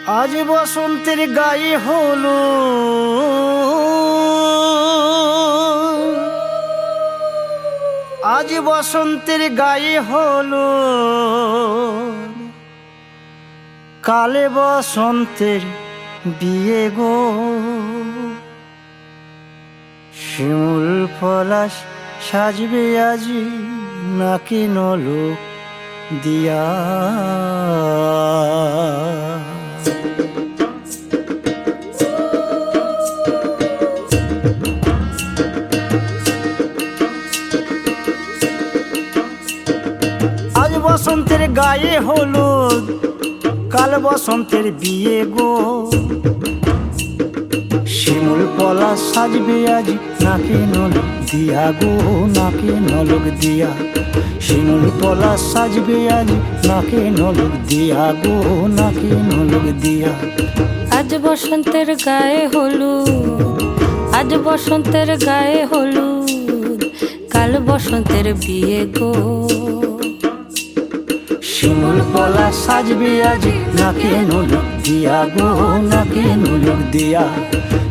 আজ বসন্তের গায়ে হলো আজ বসন্তের গায়ে হলো কালে বসন্তের বিয়ে গো। শিমুল পলাশ সাজবে আজি নাকি নলক দিয়া। আজ বসন্তের গায়ে হলুদ কাল বসন্তের বিয়ে গো। শিমুল পলাশ সাজবে আজ নাকে নলক দিয়া গো, নাকে নলক দিয়া। শিমুল পলাশ সাজবে আজ নাকে নলক দিয়া গো, নাকে নলক দিয়া। আজ বসন্তের গায়ে হলুদ, আজ বসন্তের গায়ে হলুদ কাল বসন্তের বিয়ে গো। শিমুল পলাশ সাজবে আজ নাকে নলক দিয়া গো, নাকে নলক দিয়া।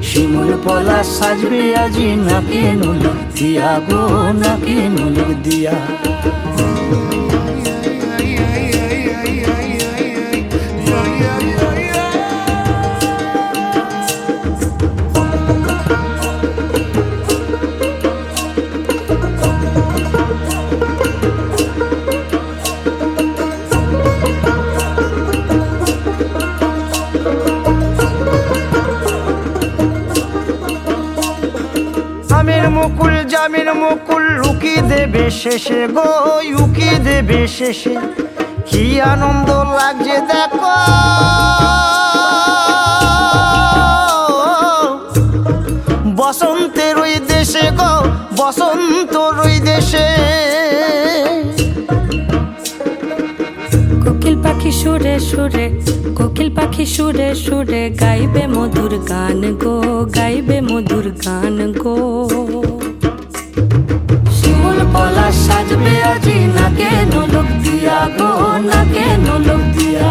শিমুল পলাশ সাজবে আজ নাকে নলক দিয়া গো, নাকে নলক দিয়া। আমের মুকুল জামের মুকুল লুকি দেবে শেষে গো, উকি দেবে শেষে। কি আনন্দ লাগছে দেখো বসন্তের ওই দেশে গো, বসন্তর ওই দেশে। কোকিল পাখি সুরে সুরে, কোকিল পাখি সুরে সুরে গাইবে মধুর গান গো, গাইবে মধুর গান গো। শিমুল পলাশ সাজবে আজি নাকে নলক দিয়া গো, নাকে নলক দিয়া।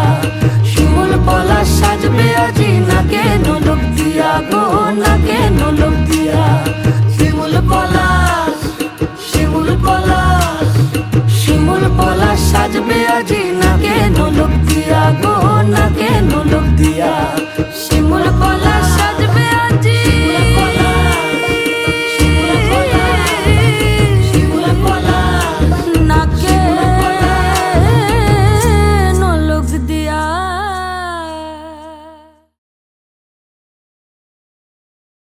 শিমুল পলাশ সাজবে আজি নাকে নলক দিয়া গো, নাকে নলক দিয়া। শিমুল পলাশ, শিমুল পলাশ, শিমুল পলাশ সাজবে আজি